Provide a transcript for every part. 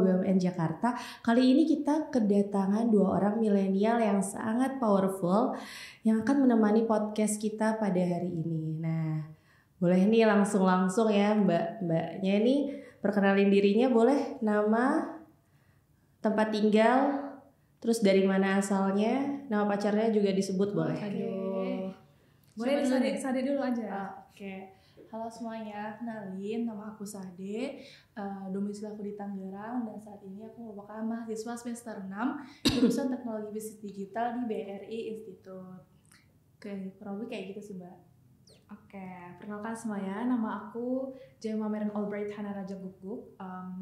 BUMN Jakarta. Kali ini kita kedatangan 2 orang milenial yang sangat powerful yang akan menemani podcast kita pada hari ini. Nah, boleh nih langsung ya mbaknya nih perkenalin dirinya, boleh nama, tempat tinggal, terus dari mana asalnya, nama pacarnya juga disebut boleh. Aduh. Boleh Sade dulu aja. Oke. Halo semuanya, kenalin nama aku Sade, domisili aku di Tangerang dan saat ini aku merupakan mahasiswa semester 6 jurusan Teknologi Bisnis Digital di BRI Institute. Oke, kurang lebih kayak gitu sih Mbak. Oke, perkenalkan semuanya, nama aku Jemma Meren Albright Hana Raja Guguk.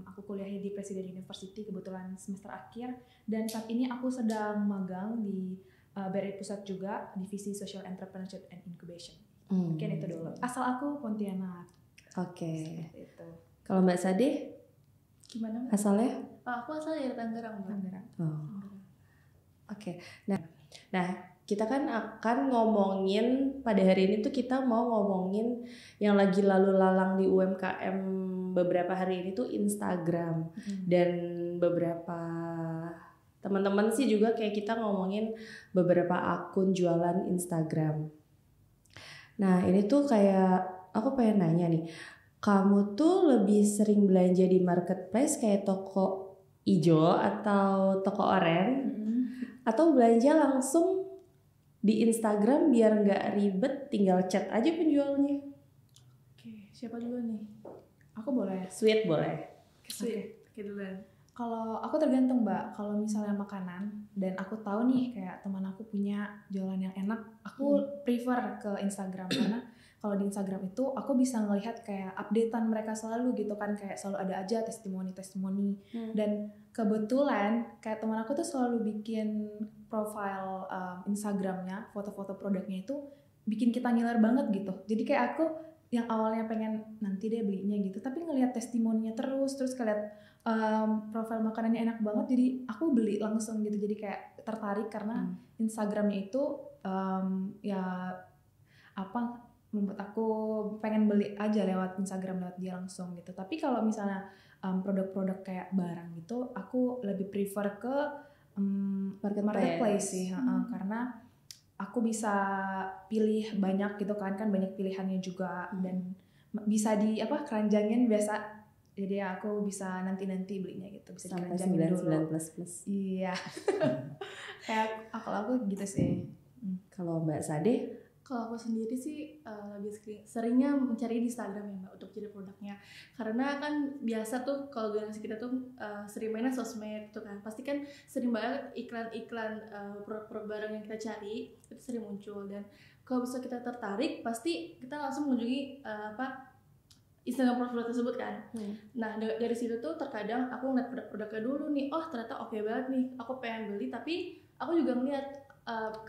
Aku kuliah di Presiden University, kebetulan semester akhir, dan saat ini aku sedang magang di BRI Pusat juga, Divisi Social Entrepreneurship and Incubation. Mungkin itu dulu. Asal aku Pontianak. Oke. Itu. Kalau Mbak Sade Gimana Mbak? asalnya? Aku asalnya dari Tangerang Mbak. Tangerang. Oh. Oke. Nah, kita kan akan ngomongin pada hari ini tuh kita mau ngomongin yang lagi lalu lalang di UMKM beberapa hari ini tuh Instagram. Dan beberapa teman-teman sih juga kayak kita ngomongin beberapa akun jualan Instagram. Nah, ini tuh kayak aku pengen nanya nih, kamu tuh lebih sering belanja di marketplace kayak toko ijo atau toko oren, atau belanja langsung di Instagram biar nggak ribet, tinggal chat aja penjualnya? Oke, siapa dulu nih? Aku boleh. Sweet boleh. Oke duluan. Kalau aku tergantung Mbak, kalau misalnya makanan dan aku tahu nih kayak teman aku punya jualan yang enak, aku prefer ke Instagram karena kalau di Instagram itu aku bisa ngelihat kayak updatean mereka selalu gitu kan, kayak selalu ada aja testimoni dan kebetulan kayak teman aku tuh selalu bikin profile Instagramnya, foto-foto produknya itu bikin kita ngiler banget gitu. Jadi kayak aku yang awalnya pengen nanti deh belinya gitu, tapi ngelihat testimoninya terus ngeliat profil makanannya enak banget, jadi aku beli langsung gitu. Jadi kayak tertarik karena Instagramnya itu ya apa membuat aku pengen beli aja lewat Instagram, lewat dia langsung gitu. Tapi kalau misalnya produk-produk kayak barang gitu, aku lebih prefer ke marketplace sih, karena aku bisa pilih banyak gitu kan banyak pilihannya juga, dan bisa di keranjangin biasa. Jadi aku bisa nanti belinya gitu, bisa Sampai dikeranjangin dulu. 99 plus. Iya. Kayak aku gitu sih. Kalau Mbak Sade? Kalau aku sendiri sih lebih seringnya mencari di Instagram ya Mbak untuk jadi produknya, karena kan biasa tuh kalau generasi kita tuh sering mainnya sosmed tuh kan, pasti kan sering banget iklan-iklan produk-produk barang yang kita cari itu sering muncul, dan kalau bisa kita tertarik pasti kita langsung mengunjungi Instagram produk tersebut kan. Nah dari situ tuh terkadang aku ngeliat produk-produknya dulu nih, oh ternyata oke banget nih, aku pengen beli, tapi aku juga ngeliat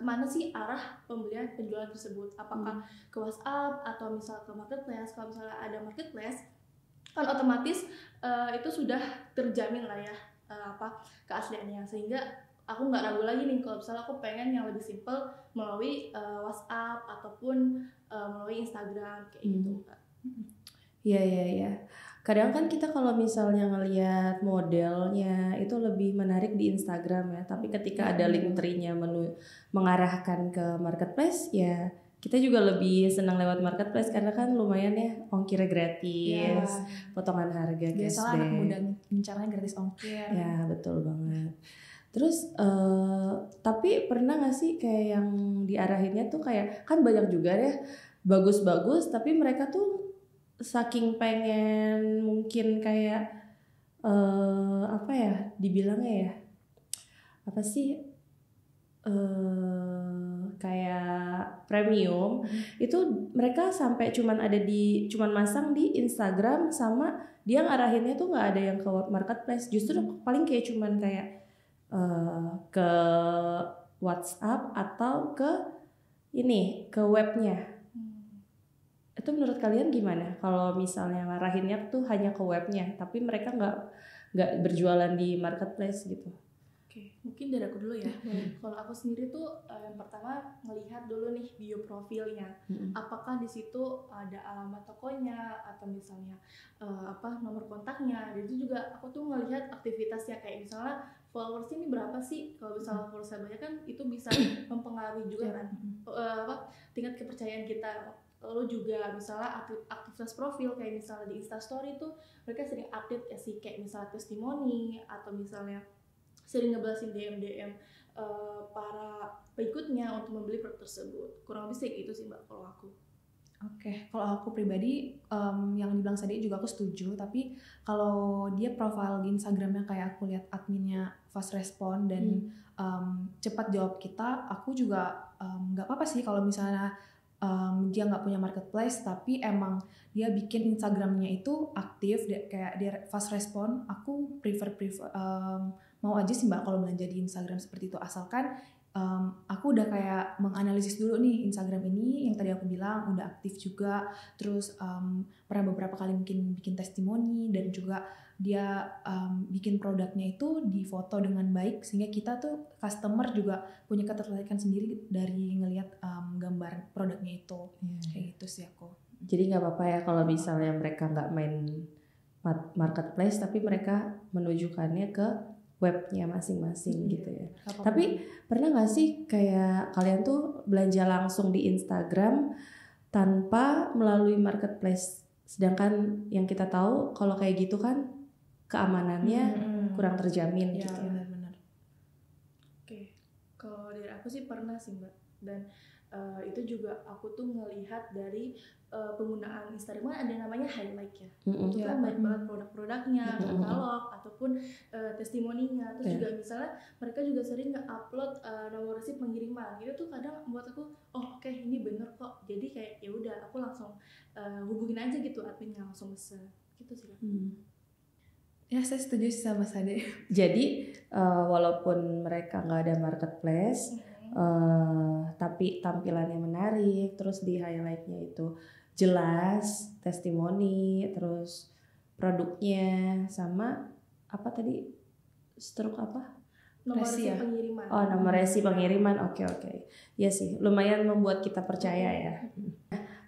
kemana sih arah pembelian penjualan tersebut, apakah ke WhatsApp atau misal ke marketplace. Kalau misalnya ada marketplace kan otomatis itu sudah terjamin lah ya keasliannya, sehingga aku nggak ragu lagi nih kalau misalnya aku pengen yang lebih simple melalui WhatsApp ataupun melalui Instagram kayak gitu Mbak. Iya. Kadang kan kita kalau misalnya ngelihat modelnya itu lebih menarik di Instagram ya. Tapi ketika ada link tree-nya mengarahkan ke marketplace, ya kita juga lebih senang lewat marketplace karena kan lumayan ya, ongkirnya gratis, potongan harga, biasalah cashback. Anak muda incarnya gratis ongkir. Ya betul banget. Terus tapi pernah gak sih kayak yang diarahinnya tuh kayak kan banyak juga ya bagus-bagus, tapi mereka tuh saking pengen mungkin kayak dibilangnya ya kayak premium, itu mereka sampai cuman masang di Instagram, sama dia ngarahinnya tuh nggak ada yang ke marketplace, justru paling kayak cuman kayak ke WhatsApp atau ke webnya. Itu menurut kalian gimana? Kalau misalnya ngarahinnya tuh hanya ke webnya, tapi mereka nggak berjualan di marketplace gitu? Oke, mungkin dari aku dulu ya. Kalau aku sendiri tuh yang pertama ngelihat dulu nih bio profilnya. Apakah di situ ada alamat tokonya atau misalnya nomor kontaknya. Dan itu juga aku tuh ngelihat aktivitasnya, kayak misalnya followers ini berapa sih. Kalau misalnya followers banyak kan itu bisa mempengaruhi juga kan tingkat kepercayaan kita. Lalu juga misalnya aktivitas profil, kayak misalnya di Instastory tuh mereka sering update ya sih, kayak misalnya testimoni atau misalnya sering ngebalasin DM para pengikutnya untuk membeli produk tersebut. Kurang lebih sih gitu sih Mbak kalau aku. Oke, kalau aku pribadi yang dibilang Sadi juga aku setuju, tapi kalau dia profile di Instagramnya kayak aku lihat adminnya fast respon dan cepat jawab kita, aku juga nggak apa-apa sih kalau misalnya dia nggak punya marketplace tapi emang dia bikin Instagramnya itu aktif, kayak dia fast respon. Aku prefer mau aja sih Mbak kalau belanja di Instagram seperti itu, asalkan aku udah kayak menganalisis dulu nih Instagram ini yang tadi aku bilang udah aktif juga, terus pernah beberapa kali mungkin bikin testimoni dan juga dia bikin produknya itu di foto dengan baik sehingga kita tuh customer juga punya ketertarikan sendiri dari ngelihat gambar produknya itu. Kayak gitu sih aku. Jadi nggak apa-apa ya kalau misalnya mereka nggak main marketplace tapi mereka menunjukkannya ke webnya masing-masing gitu ya. Tapi pernah nggak sih kayak kalian tuh belanja langsung di Instagram tanpa melalui marketplace? Sedangkan yang kita tahu kalau kayak gitu kan keamanannya kurang terjamin ya, gitu. Benar-benar. Oke, kalau dari aku sih pernah sih Mbak, dan itu juga aku tuh ngelihat dari penggunaan Instagram ada namanya highlight ya. Itu kan banyak banget produk-produknya, katalog ataupun testimoninya. Terus juga misalnya mereka juga sering nge-upload nomor resip pengiriman. Itu tuh kadang membuat aku oke, ini bener kok. Jadi kayak ya udah aku langsung hubungin aja gitu adminnya, langsung pesen. Gitu sih Kak. Ya saya setuju sama Sade. Jadi walaupun mereka nggak ada marketplace, tapi tampilannya menarik, terus di highlightnya itu jelas, testimoni, terus produknya sama apa tadi struk apa? Nomor resi pengiriman. Oh, nomor resi pengiriman. Oke. Ya sih, lumayan membuat kita percaya ya.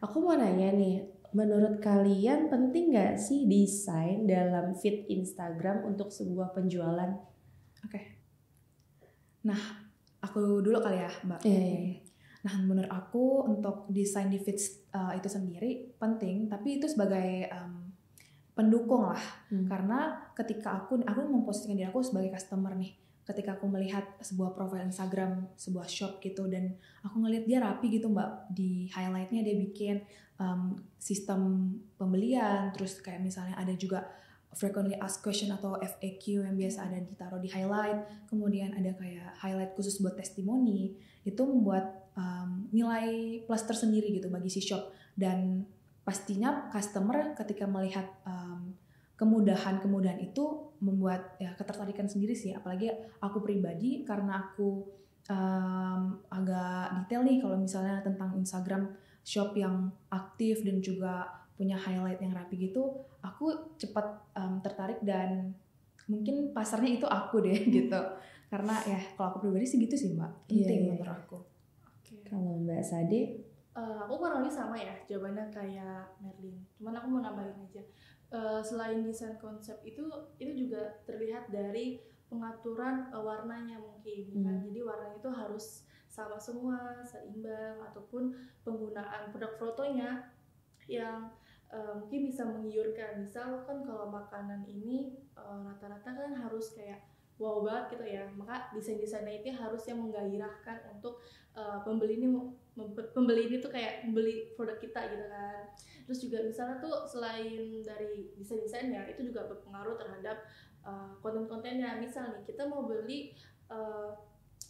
Aku mau nanya nih, menurut kalian penting nggak sih desain dalam feed Instagram untuk sebuah penjualan? Oke. Nah, aku dulu kali ya, Mbak. Nah, menurut aku untuk desain di feed itu sendiri penting, tapi itu sebagai pendukung lah. Karena ketika aku memposisikan diri aku sebagai customer nih, ketika aku melihat sebuah profil Instagram, sebuah shop gitu, dan aku ngelihat dia rapi gitu Mbak, di highlightnya dia bikin sistem pembelian, terus kayak misalnya ada juga frequently asked question atau FAQ yang biasa ada ditaruh di highlight, kemudian ada kayak highlight khusus buat testimoni, itu membuat nilai plus tersendiri gitu bagi si shop. Dan pastinya customer ketika melihat kemudahan itu membuat ya ketertarikan sendiri sih. Apalagi aku pribadi karena aku agak detail nih kalau misalnya tentang Instagram shop yang aktif dan juga punya highlight yang rapi gitu, aku cepat tertarik dan mungkin pasarnya itu aku deh gitu. Karena ya kalau aku pribadi sih gitu sih Mbak, penting menurut aku. Kalau Mbak Sade? Aku kurang lebih sama ya jawabannya kayak Merlin. Cuman aku mau nambahin aja. Selain desain konsep itu juga terlihat dari pengaturan warnanya mungkin kan. Jadi warnanya itu harus sama semua, seimbang, ataupun penggunaan produk fotonya yang mungkin bisa menggiurkan. Misal kan kalau makanan ini rata-rata kan harus kayak wow banget gitu ya, maka desain-desainnya itu harus yang menggairahkan untuk pembeli ini tuh kayak membeli produk kita gitu kan. Terus juga misalnya tuh selain dari desain-desainnya itu juga berpengaruh terhadap konten-kontennya. Misal nih kita mau beli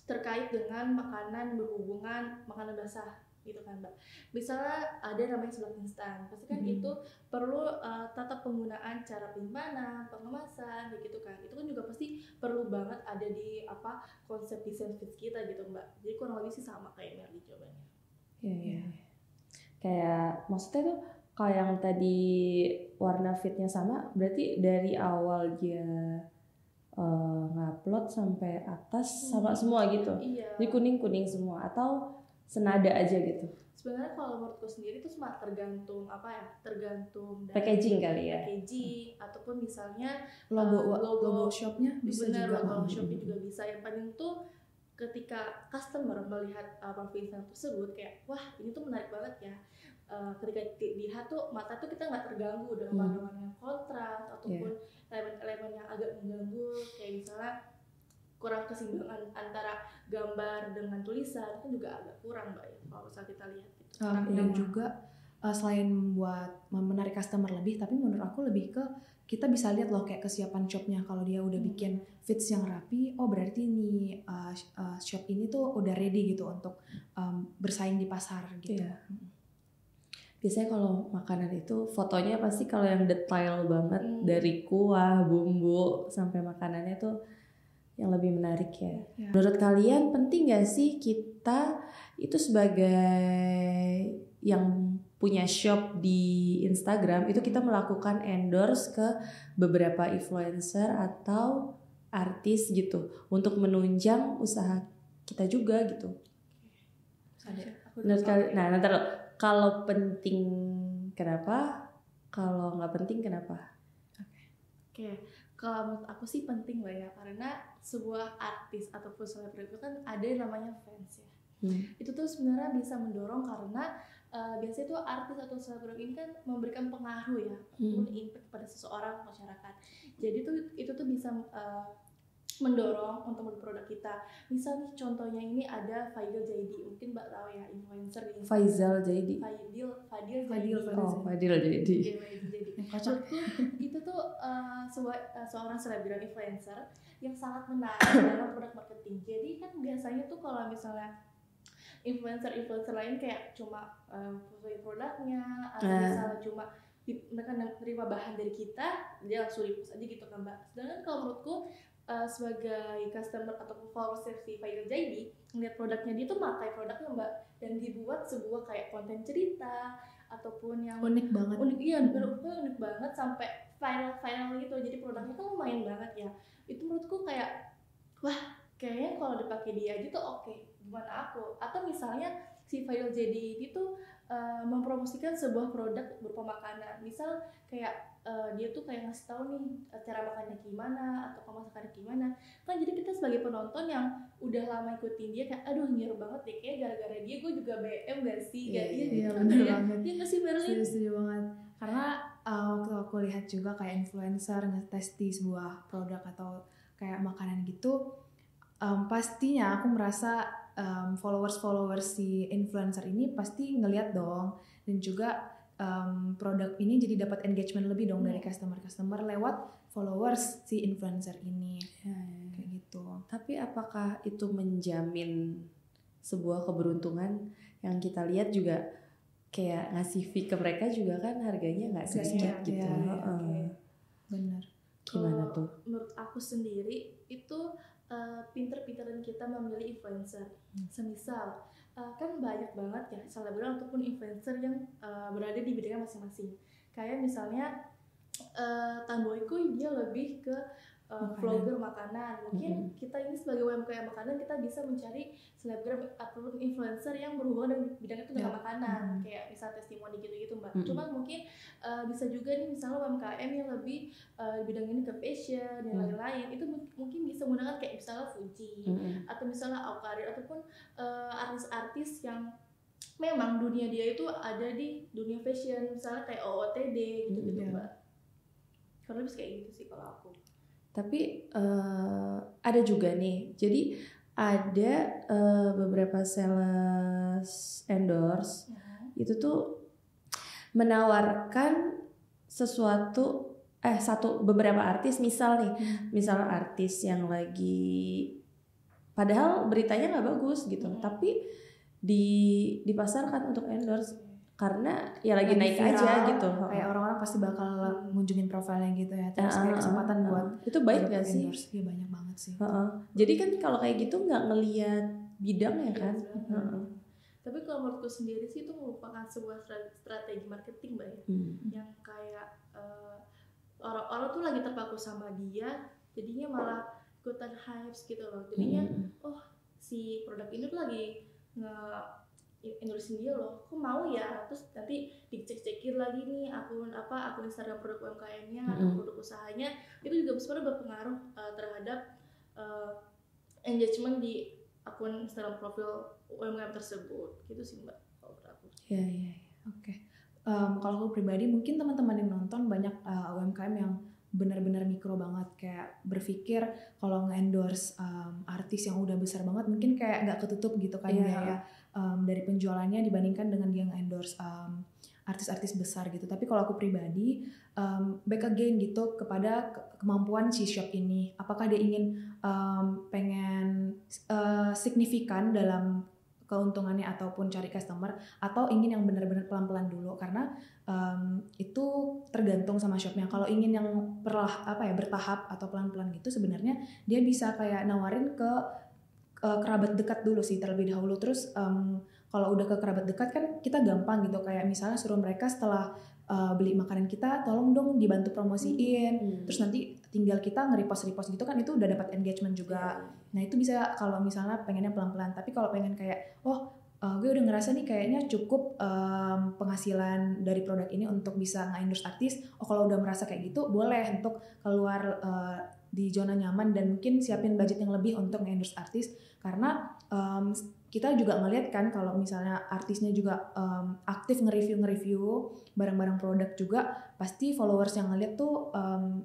terkait dengan makanan berhubungan makanan basah gitu kan Mbak. Misalnya ada namanya seblak instan, pasti kan itu perlu tata penggunaan, cara penyimpanan, pengemasan gitu kan. Itu kan juga pasti perlu banget ada di konsep desain feed kita gitu Mbak. Jadi kurang lebih sih sama kayak Merli jawabannya. Iya. Kayak maksudnya tuh kalau yang tadi warna feednya sama, berarti dari awal dia ngupload plot sampai atas sama semua gitu. Iya. Jadi kuning semua atau senada aja gitu. Sebenarnya kalau menurutku sendiri itu cuma tergantung tergantung dari Packaging kali ya. packaging ataupun misalnya Logo shopnya bisa bener, juga. logo shopnya juga bisa. Yang penting tuh ketika customer melihat profil Instagram tersebut kayak wah ini tuh menarik banget ya. Ketika dilihat tuh mata tuh kita nggak terganggu dengan warna-warna yang kontras ataupun elemen-elemen yang agak mengganggu, kayak misalnya kurang keseimbangan antara gambar dengan tulisan itu juga agak kurang mbak ya kalau misalnya kita lihat gitu. Dan juga selain buat menarik customer lebih, tapi menurut aku lebih ke kita bisa lihat loh kayak kesiapan shopnya. Kalau dia udah bikin fits yang rapi, oh berarti nih shop ini tuh udah ready gitu untuk bersaing di pasar gitu. Iya. Biasanya kalau makanan itu fotonya pasti kalau yang detail banget dari kuah, bumbu sampai makanannya tuh yang lebih menarik ya. Menurut kalian penting gak sih kita itu sebagai yang punya shop di Instagram itu kita melakukan endorse ke beberapa influencer atau artis gitu untuk menunjang usaha kita juga gitu? Menurut kalian, nah nanti kalau penting kenapa? Kalau nggak penting kenapa? Oke. Kalau menurut aku sih penting lah ya, karena sebuah artis ataupun selebgram itu kan ada yang namanya fans ya. Itu tuh sebenarnya bisa mendorong karena biasanya tuh artis atau selebgram ini kan memberikan pengaruh ya, ataupun impact pada seseorang masyarakat. Jadi tuh itu tuh bisa mendorong untuk produk kita. Misal nih contohnya ini ada Fadil Zaidi, mungkin Mbak tahu ya, influencer di Faizal Zaidi. Fadil Zaidi. Menurutku itu tuh seorang selebgram influencer yang sangat menarik dalam produk marketing. Jadi kan biasanya tuh kalau misalnya influencer lain kayak cuma fotoin produknya atau misalnya cuma mereka menerima bahan dari kita, dia langsung repost aja gitu kan Mbak. Sedangkan kalau menurutku sebagai customer ataupun followers si Fadil Zaidi ngeliat produknya, dia tuh pakai produknya Mbak, dan dibuat sebuah kayak konten cerita ataupun yang unik banget. Unik banget sampai viral gitu. Jadi produknya kan lumayan banget ya. Itu menurutku kayak wah kayaknya kalau dipakai dia aja tuh oke. Gimana aku? Atau misalnya si Fadil Zaidi itu mempromosikan sebuah produk berupa makanan. Misal kayak dia tuh kayak ngasih tahu nih cara makannya gimana atau masakannya gimana. Kan jadi kita sebagai penonton yang udah lama ikutin dia kayak aduh nyiru banget deh, kayak gara-gara dia gue juga BM gak sih? Iya bener banget. Iya nggak sih Berlin? Setuju banget. Karena waktu aku lihat juga kayak influencer ngetes di sebuah produk atau kayak makanan gitu, pastinya aku merasa followers si influencer ini pasti ngeliat dong, dan juga produk ini jadi dapat engagement lebih dong dari customer lewat followers si influencer ini. Kayak gitu. Tapi apakah itu menjamin sebuah keberuntungan? Yang kita lihat juga kayak ngasih fee ke mereka juga kan harganya nggak sedikit gitu. Bener. Gimana tuh? Menurut aku sendiri itu pinter-pinteran kita memilih influencer. Semisal kan banyak banget ya selebgram ataupun influencer yang berada di bidangnya masing-masing. Kayak misalnya Tanboyku dia lebih ke vlogger makanan. Mungkin kita ini sebagai UMKM makanan kita bisa mencari selebgram ataupun influencer yang berhubungan dengan bidang itu dengan makanan, kayak misal testimoni gitu-gitu Mbak. Cuma mungkin bisa juga nih misalnya UMKM yang lebih bidang ini ke fashion dan lain-lain, itu mungkin bisa menggunakan kayak misalnya Fuji atau misalnya Aukarin ataupun artis-artis yang memang dunia dia itu ada di dunia fashion, misalnya kayak OOTD gitu-gitu Mbak. Karena bisa kayak gitu sih kalau aku. Tapi ada juga nih, jadi ada beberapa sales endorse itu tuh menawarkan sesuatu beberapa artis, misal nih misalnya artis yang lagi padahal beritanya nggak bagus gitu, tapi dipasarkan untuk endorse karena ya lagi naik viral, aja gitu. Kayak orang-orang pasti bakal ngunjungin profilnya gitu ya. Terus kayak kesempatan buat itu baik nggak sih? Iya banyak banget sih. Jadi kan kalau kayak gitu nggak ngelihat bidangnya kan. Tapi kalau menurutku sendiri sih itu merupakan sebuah strategi marketing Mbak ya. Yang kayak orang-orang tuh lagi terpaku sama dia, jadinya malah gue ikutan hypes gitu loh. Jadinya si produk ini tuh lagi endorsein dia loh, aku mau ya, terus nanti dicek-cekin lagi nih akun Instagram produk UMKM-nya atau produk usahanya, itu juga sebenarnya berpengaruh terhadap engagement di akun Instagram profil UMKM tersebut, gitu sih Mbak kalau menurut aku. Iya. Oke. Kalau aku pribadi mungkin teman-teman yang nonton banyak UMKM yang benar-benar mikro banget, kayak berpikir kalau nge-endorse artis yang udah besar banget mungkin kayak nggak ketutup gitu kan biaya dari penjualannya dibandingkan dengan dia nge-endorse artis-artis besar gitu. Tapi kalau aku pribadi back again gitu kepada kemampuan si shop ini, apakah dia ingin pengen signifikan dalam keuntungannya ataupun cari customer, atau ingin yang benar-benar pelan-pelan dulu, karena itu tergantung sama shopnya. Kalau ingin yang bertahap atau pelan-pelan gitu, sebenarnya dia bisa kayak nawarin ke kerabat dekat dulu sih terlebih dahulu. Terus kalau udah ke kerabat dekat kan kita gampang gitu, kayak misalnya suruh mereka setelah beli makanan kita tolong dong dibantu promosiin, terus nanti tinggal kita nge-repost gitu kan, itu udah dapat engagement juga. Nah itu bisa kalau misalnya pengennya pelan-pelan. Tapi kalau pengen kayak gue udah ngerasa nih kayaknya cukup penghasilan dari produk ini untuk bisa nge-endorse artis, kalau udah merasa kayak gitu boleh untuk keluar di zona nyaman dan mungkin siapin budget yang lebih untuk nge-endorse artis. Karena kita juga ngeliat kan kalau misalnya artisnya juga aktif nge-review barang-barang produk juga, pasti followers yang ngeliat tuh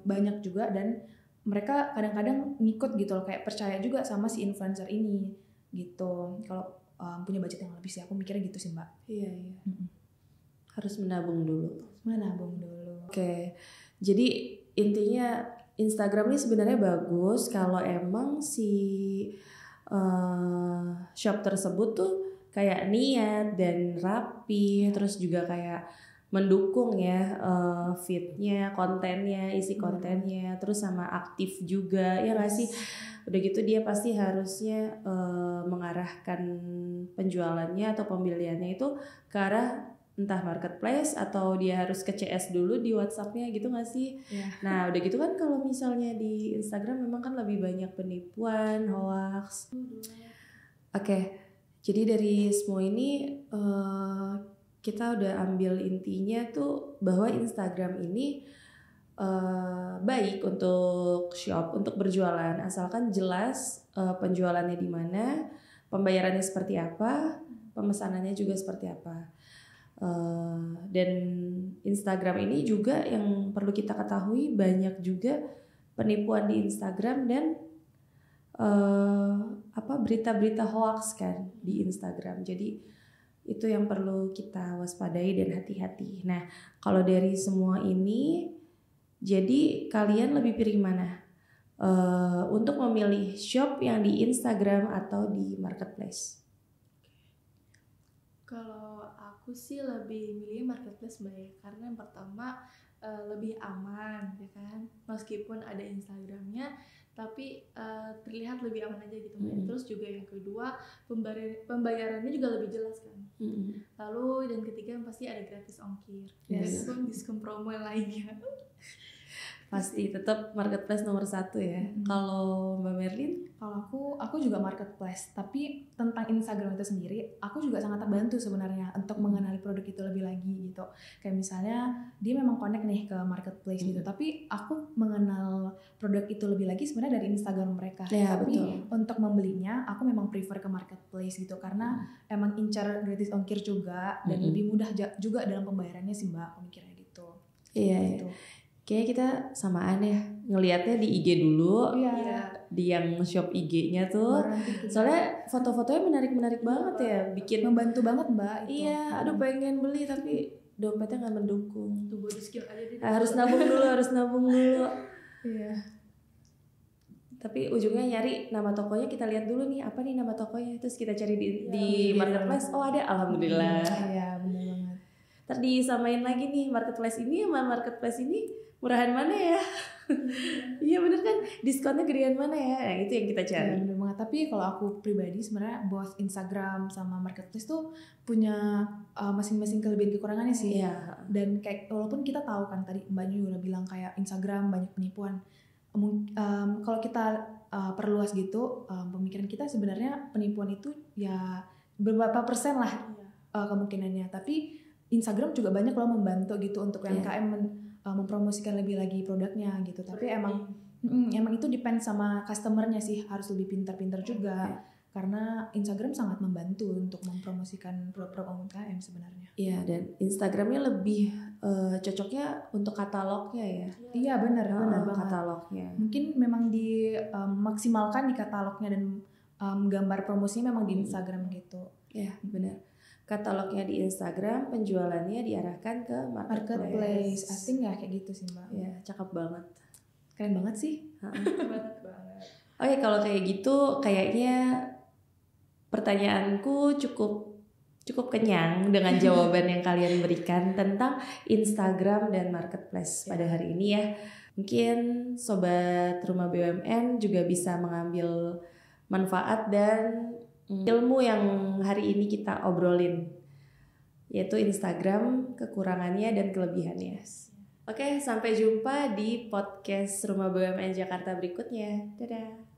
banyak juga, dan mereka kadang-kadang ngikut gitu loh, kayak percaya juga sama si influencer ini gitu. Kalau punya budget yang lebih sih, aku mikirnya gitu sih Mbak. Iya. Harus menabung dulu. Oke. Jadi intinya Instagram ini sebenarnya bagus kalau emang si shop tersebut tuh kayak niat dan rapi, terus juga kayak mendukung ya feednya, kontennya, isi kontennya, terus sama aktif juga, ya nggak sih? Udah gitu dia pasti harusnya mengarahkan penjualannya atau pembeliannya itu ke arah entah marketplace atau dia harus ke CS dulu di WhatsApp-nya gitu nggak sih? Yeah. Nah udah gitu kan kalau misalnya di Instagram memang kan lebih banyak penipuan, hoax. Oke, jadi dari semua ini kita udah ambil intinya tuh bahwa Instagram ini baik untuk shop, untuk berjualan, asalkan jelas penjualannya di mana, pembayarannya seperti apa, pemesanannya juga seperti apa. Dan Instagram ini juga yang perlu kita ketahui banyak juga penipuan di Instagram dan berita-berita hoax kan di Instagram. Jadi itu yang perlu kita waspadai dan hati-hati. Nah, kalau dari semua ini, jadi kalian lebih pilih mana? Untuk memilih shop yang di Instagram atau di marketplace? Kalau aku sih lebih milih marketplace Mbak, karena yang pertama lebih aman ya kan, meskipun ada Instagramnya tapi terlihat lebih aman aja gitu Mbak. Terus juga yang kedua pembayarannya juga lebih jelas kan. Lalu dan ketiga pasti ada gratis ongkir, dan diskon promo lainnya. Pasti tetap marketplace nomor 1 ya. Kalau Mbak Merlin? Kalau aku juga marketplace, tapi tentang Instagram itu sendiri, aku juga sangat terbantu sebenarnya untuk mengenali produk itu lebih lagi gitu. Kayak misalnya dia memang connect nih ke marketplace gitu, tapi aku mengenal produk itu lebih lagi sebenarnya dari Instagram mereka. Ya, tapi betul. untuk membelinya, aku memang prefer ke marketplace gitu, karena emang incar gratis ongkir juga dan lebih mudah juga dalam pembayarannya sih Mbak, aku mikirnya gitu. Iya. Gitu. Kayaknya kita samaan ya, ngelihatnya di IG dulu, di yang shop IG-nya tuh. Soalnya foto-fotonya menarik-menarik banget ya, bikin membantu banget Mbak itu. Iya, aduh pengen beli tapi dompetnya nggak mendukung. Tuh bonus skill aja deh. Harus nabung dulu. Iya. Tapi ujungnya nyari nama tokonya, kita lihat dulu nih apa nih nama tokonya, terus kita cari di marketplace. Oh ada, alhamdulillah. Iya benar banget. Ntar disamain lagi nih marketplace ini sama marketplace ini murahan mana ya? Iya bener kan, diskonnya gedean mana ya? Nah, itu yang kita cari. Bener banget. Tapi kalau aku pribadi sebenarnya both Instagram sama marketplace tuh punya masing-masing kelebihan kekurangannya sih. Iya. Dan kayak walaupun kita tahu kan tadi Mbaknya juga udah bilang kayak Instagram banyak penipuan, Kalau kita perluas gitu pemikiran kita, sebenarnya penipuan itu ya beberapa persen lah kemungkinannya. Tapi Instagram juga banyak loh membantu gitu untuk UMKM mempromosikan lebih lagi produknya gitu. Tapi emang itu depend sama customernya sih, harus lebih pintar-pintar juga. Karena Instagram sangat membantu untuk mempromosikan produk-produk UMKM sebenarnya. Iya, dan Instagramnya lebih cocoknya untuk katalognya ya. Iya benar banget. Katalognya. Mungkin memang dimaksimalkan di katalognya, dan gambar promosinya memang di Instagram gitu. Iya benar. Katalognya di Instagram, penjualannya diarahkan ke marketplace. Asing ya kayak gitu sih Mbak. Iya, cakep banget. Keren banget sih. banget. Oke, kalau kayak gitu kayaknya pertanyaanku cukup kenyang dengan jawaban yang kalian berikan tentang Instagram dan marketplace pada hari ini ya. Mungkin sobat Rumah BUMN juga bisa mengambil manfaat dan ilmu yang hari ini kita obrolin, yaitu Instagram, kekurangannya dan kelebihannya. Oke, sampai jumpa di podcast Rumah BUMN Jakarta berikutnya. Dadah.